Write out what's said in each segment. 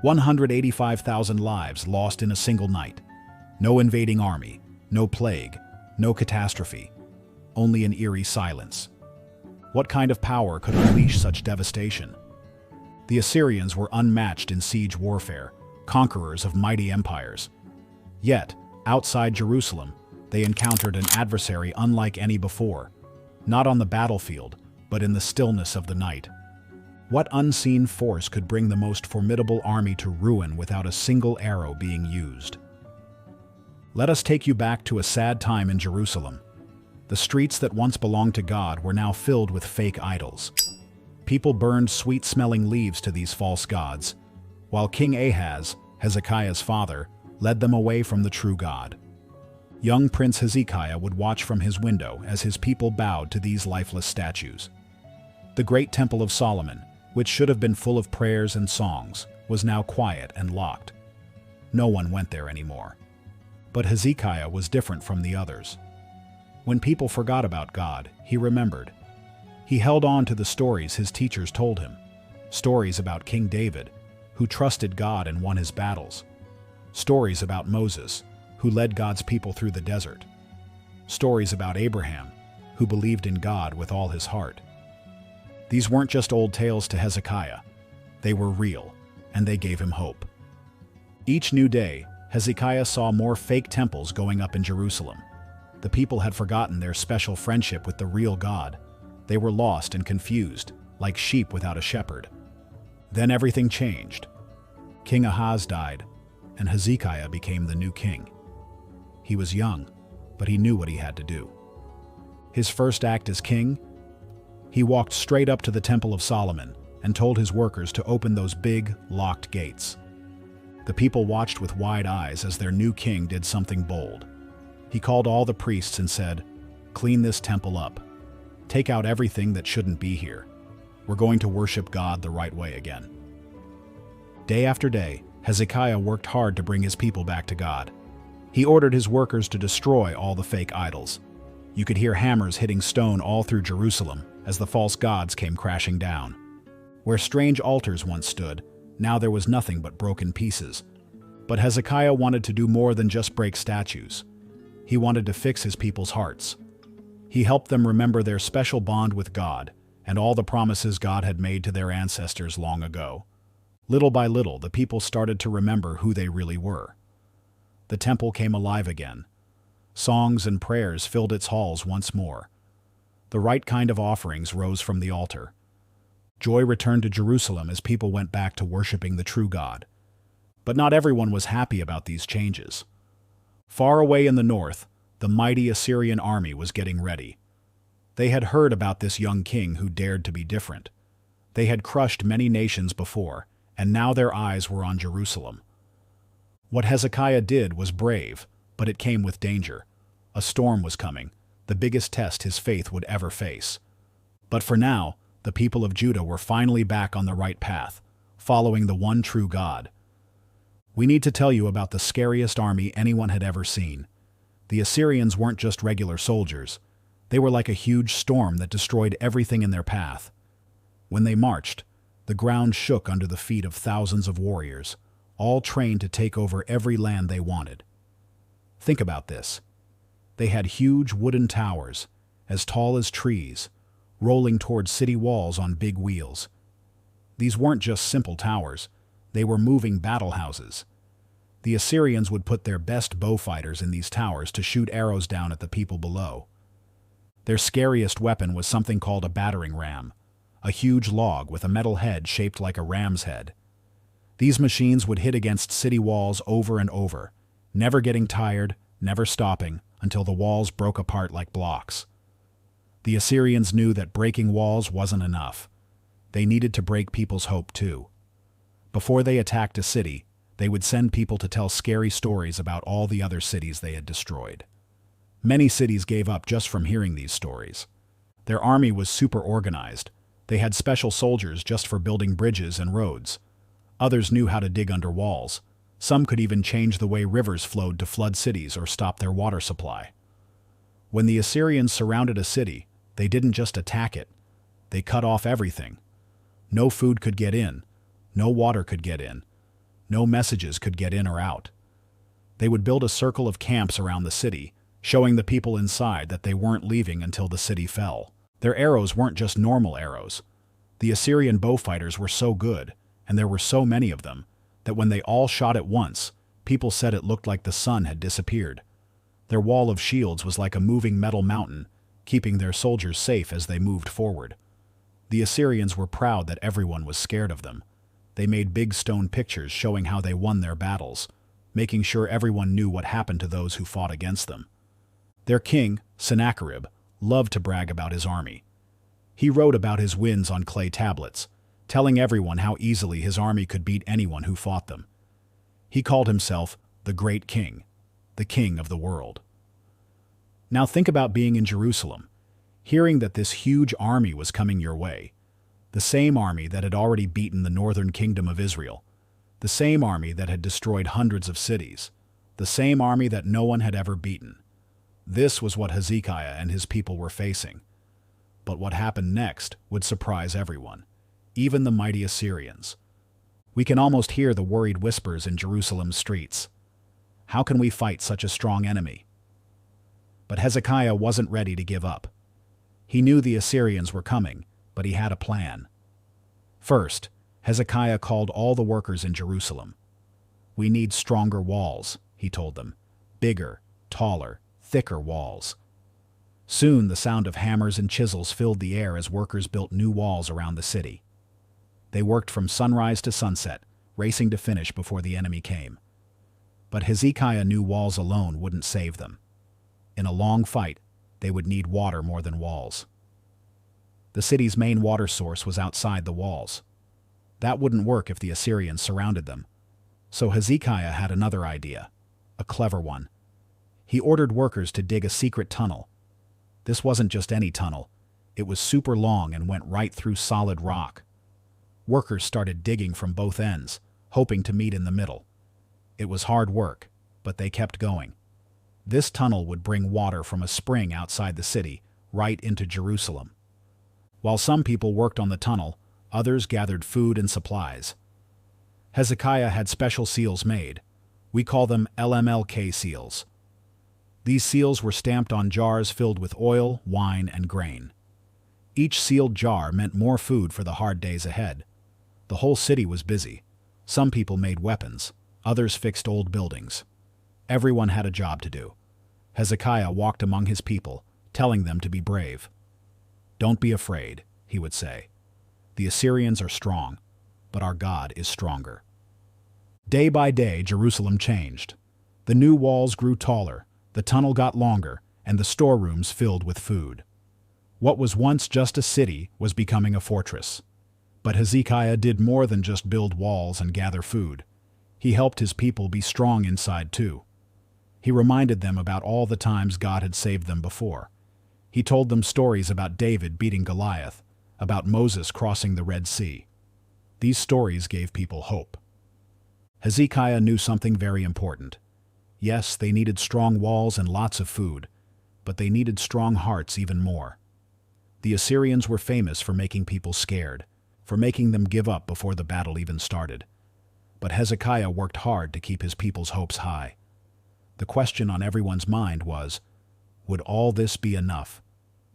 185,000 lives lost in a single night. No invading army, no plague, no catastrophe, only an eerie silence. What kind of power could unleash such devastation? The Assyrians were unmatched in siege warfare, conquerors of mighty empires. Yet, outside Jerusalem, they encountered an adversary unlike any before, not on the battlefield, but in the stillness of the night. What unseen force could bring the most formidable army to ruin without a single arrow being used? Let us take you back to a sad time in Jerusalem. The streets that once belonged to God were now filled with fake idols. People burned sweet-smelling leaves to these false gods, while King Ahaz, Hezekiah's father, led them away from the true God. Young Prince Hezekiah would watch from his window as his people bowed to these lifeless statues. The great Temple of Solomon, which should have been full of prayers and songs, was now quiet and locked. No one went there anymore. But Hezekiah was different from the others. When people forgot about God, he remembered. He held on to the stories his teachers told him, stories about King David, who trusted God and won his battles, stories about Moses, who led God's people through the desert, stories about Abraham, who believed in God with all his heart. These weren't just old tales to Hezekiah. They were real, and they gave him hope. Each new day, Hezekiah saw more fake temples going up in Jerusalem. The people had forgotten their special friendship with the real God. They were lost and confused, like sheep without a shepherd. Then everything changed. King Ahaz died, and Hezekiah became the new king. He was young, but he knew what he had to do. His first act as king, he walked straight up to the Temple of Solomon and told his workers to open those big, locked gates. The people watched with wide eyes as their new king did something bold. He called all the priests and said, "Clean this temple up. Take out everything that shouldn't be here. We're going to worship God the right way again." Day after day, Hezekiah worked hard to bring his people back to God. He ordered his workers to destroy all the fake idols. You could hear hammers hitting stone all through Jerusalem as the false gods came crashing down. Where strange altars once stood, now there was nothing but broken pieces. But Hezekiah wanted to do more than just break statues. He wanted to fix his people's hearts. He helped them remember their special bond with God and all the promises God had made to their ancestors long ago. Little by little, the people started to remember who they really were. The temple came alive again. Songs and prayers filled its halls once more. The right kind of offerings rose from the altar. Joy returned to Jerusalem as people went back to worshiping the true God. But not everyone was happy about these changes. Far away in the north, the mighty Assyrian army was getting ready. They had heard about this young king who dared to be different. They had crushed many nations before, and now their eyes were on Jerusalem. What Hezekiah did was brave, but it came with danger. A storm was coming, the biggest test his faith would ever face. But for now, the people of Judah were finally back on the right path, following the one true God. We need to tell you about the scariest army anyone had ever seen. The Assyrians weren't just regular soldiers. They were like a huge storm that destroyed everything in their path. When they marched, the ground shook under the feet of thousands of warriors, all trained to take over every land they wanted. Think about this. They had huge wooden towers, as tall as trees, rolling towards city walls on big wheels. These weren't just simple towers, they were moving battle houses. The Assyrians would put their best bow fighters in these towers to shoot arrows down at the people below. Their scariest weapon was something called a battering ram, a huge log with a metal head shaped like a ram's head. These machines would hit against city walls over and over, never getting tired, never stopping, until the walls broke apart like blocks. The Assyrians knew that breaking walls wasn't enough. They needed to break people's hope too. Before they attacked a city, they would send people to tell scary stories about all the other cities they had destroyed. Many cities gave up just from hearing these stories. Their army was super organized. They had special soldiers just for building bridges and roads. Others knew how to dig under walls. Some could even change the way rivers flowed to flood cities or stop their water supply. When the Assyrians surrounded a city, they didn't just attack it. They cut off everything. No food could get in. No water could get in. No messages could get in or out. They would build a circle of camps around the city, showing the people inside that they weren't leaving until the city fell. Their arrows weren't just normal arrows. The Assyrian bowfighters were so good, and there were so many of them, that when they all shot at once, people said it looked like the sun had disappeared. Their wall of shields was like a moving metal mountain, keeping their soldiers safe as they moved forward. The Assyrians were proud that everyone was scared of them. They made big stone pictures showing how they won their battles, making sure everyone knew what happened to those who fought against them. Their king, Sennacherib, loved to brag about his army. He wrote about his wins on clay tablets, telling everyone how easily his army could beat anyone who fought them. He called himself the Great King, the King of the world. Now think about being in Jerusalem, hearing that this huge army was coming your way, the same army that had already beaten the northern kingdom of Israel, the same army that had destroyed hundreds of cities, the same army that no one had ever beaten. This was what Hezekiah and his people were facing. But what happened next would surprise everyone, even the mighty Assyrians. We can almost hear the worried whispers in Jerusalem's streets. How can we fight such a strong enemy? But Hezekiah wasn't ready to give up. He knew the Assyrians were coming, but he had a plan. First, Hezekiah called all the workers in Jerusalem. "We need stronger walls," he told them. "Bigger, taller, thicker walls." Soon the sound of hammers and chisels filled the air as workers built new walls around the city. They worked from sunrise to sunset, racing to finish before the enemy came. But Hezekiah knew walls alone wouldn't save them. In a long fight, they would need water more than walls. The city's main water source was outside the walls. That wouldn't work if the Assyrians surrounded them. So Hezekiah had another idea, a clever one. He ordered workers to dig a secret tunnel. This wasn't just any tunnel. It was super long and went right through solid rock. Workers started digging from both ends, hoping to meet in the middle. It was hard work, but they kept going. This tunnel would bring water from a spring outside the city, right into Jerusalem. While some people worked on the tunnel, others gathered food and supplies. Hezekiah had special seals made. We call them LMLK seals. These seals were stamped on jars filled with oil, wine, and grain. Each sealed jar meant more food for the hard days ahead. The whole city was busy. Some people made weapons, others fixed old buildings. Everyone had a job to do. Hezekiah walked among his people, telling them to be brave. "Don't be afraid," he would say. "The Assyrians are strong, but our God is stronger." Day by day, Jerusalem changed. The new walls grew taller, the tunnel got longer, and the storerooms filled with food. What was once just a city was becoming a fortress. But Hezekiah did more than just build walls and gather food. He helped his people be strong inside too. He reminded them about all the times God had saved them before. He told them stories about David beating Goliath, about Moses crossing the Red Sea. These stories gave people hope. Hezekiah knew something very important. Yes, they needed strong walls and lots of food, but they needed strong hearts even more. The Assyrians were famous for making people scared, for making them give up before the battle even started. But Hezekiah worked hard to keep his people's hopes high. The question on everyone's mind was, would all this be enough?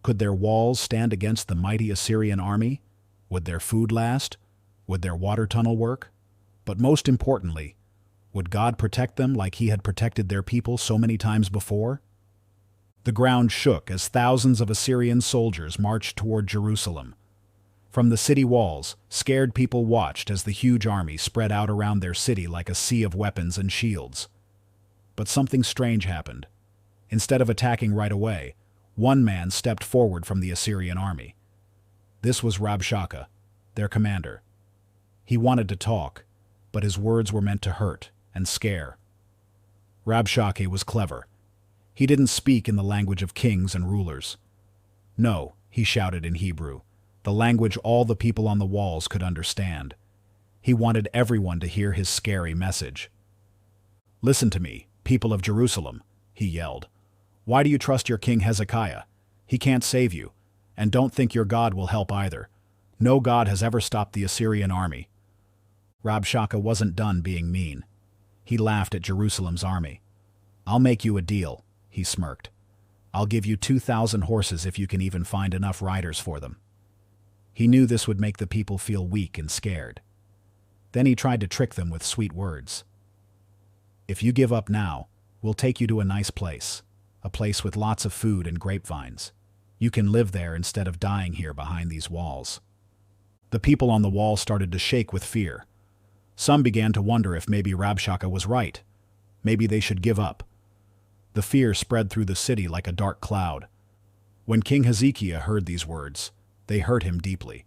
Could their walls stand against the mighty Assyrian army? Would their food last? Would their water tunnel work? But most importantly, would God protect them like he had protected their people so many times before? The ground shook as thousands of Assyrian soldiers marched toward Jerusalem. From the city walls, scared people watched as the huge army spread out around their city like a sea of weapons and shields. But something strange happened. Instead of attacking right away, one man stepped forward from the Assyrian army. This was Rabshakeh, their commander. He wanted to talk, but his words were meant to hurt and scare. Rabshakeh was clever. He didn't speak in the language of kings and rulers. No, he shouted in Hebrew, the language all the people on the walls could understand. He wanted everyone to hear his scary message. "Listen to me, people of Jerusalem," he yelled. "Why do you trust your king Hezekiah? He can't save you, and don't think your God will help either. No God has ever stopped the Assyrian army. Rabshakeh wasn't done being mean. He laughed at Jerusalem's army. "I'll make you a deal," he smirked. "I'll give you 2,000 horses if you can even find enough riders for them." He knew this would make the people feel weak and scared. Then he tried to trick them with sweet words. "If you give up now, we'll take you to a nice place, a place with lots of food and grapevines. You can live there instead of dying here behind these walls." The people on the wall started to shake with fear. Some began to wonder if maybe Rabshakeh was right. Maybe they should give up. The fear spread through the city like a dark cloud. When King Hezekiah heard these words, they hurt him deeply.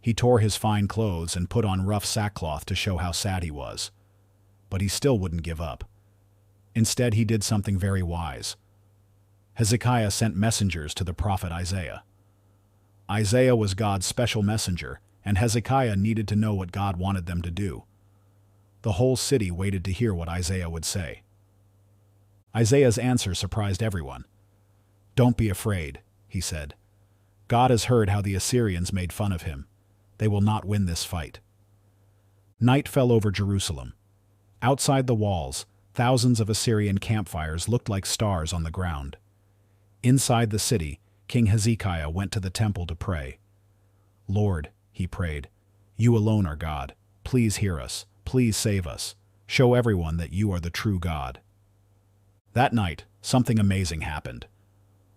He tore his fine clothes and put on rough sackcloth to show how sad he was. But he still wouldn't give up. Instead, he did something very wise. Hezekiah sent messengers to the prophet Isaiah. Isaiah was God's special messenger, and Hezekiah needed to know what God wanted them to do. The whole city waited to hear what Isaiah would say. Isaiah's answer surprised everyone. "Don't be afraid," he said. "God has heard how the Assyrians made fun of him. They will not win this fight." Night fell over Jerusalem. Outside the walls, thousands of Assyrian campfires looked like stars on the ground. Inside the city, King Hezekiah went to the temple to pray. "Lord," he prayed, "you alone are God. Please hear us. Please save us. Show everyone that you are the true God." That night, something amazing happened.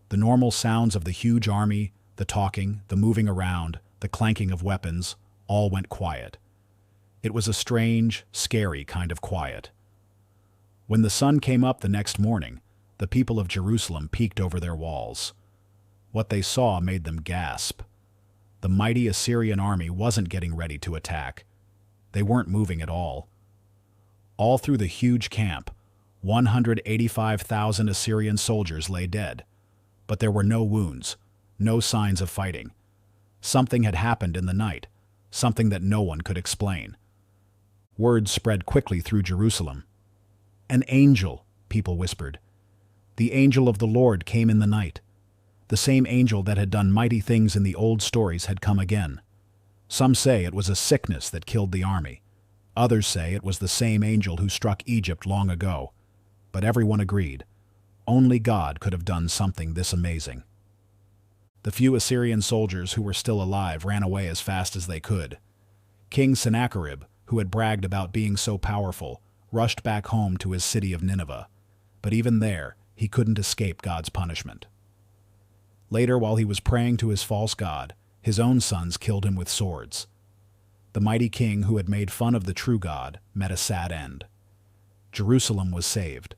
The normal sounds of the huge army, the talking, the moving around, the clanking of weapons, all went quiet. It was a strange, scary kind of quiet. When the sun came up the next morning, the people of Jerusalem peeked over their walls. What they saw made them gasp. The mighty Assyrian army wasn't getting ready to attack. They weren't moving at all. All through the huge camp, 185,000 Assyrian soldiers lay dead. But there were no wounds, no signs of fighting. Something had happened in the night, something that no one could explain. Word spread quickly through Jerusalem. "An angel," people whispered. "The angel of the Lord came in the night." The same angel that had done mighty things in the old stories had come again. Some say it was a sickness that killed the army. Others say it was the same angel who struck Egypt long ago. But everyone agreed. Only God could have done something this amazing. The few Assyrian soldiers who were still alive ran away as fast as they could. King Sennacherib, who had bragged about being so powerful, rushed back home to his city of Nineveh. But even there, he couldn't escape God's punishment. Later, while he was praying to his false god, his own sons killed him with swords. The mighty king who had made fun of the true God met a sad end. Jerusalem was saved.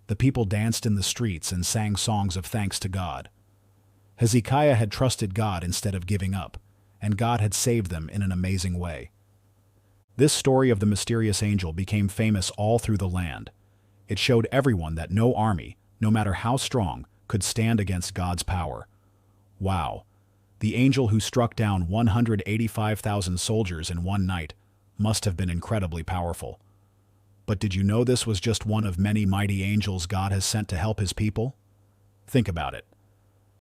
The people danced in the streets and sang songs of thanks to God. Hezekiah had trusted God instead of giving up, and God had saved them in an amazing way. This story of the mysterious angel became famous all through the land. It showed everyone that no army, no matter how strong, could stand against God's power. Wow! The angel who struck down 185,000 soldiers in one night must have been incredibly powerful. But did you know this was just one of many mighty angels God has sent to help his people? Think about it.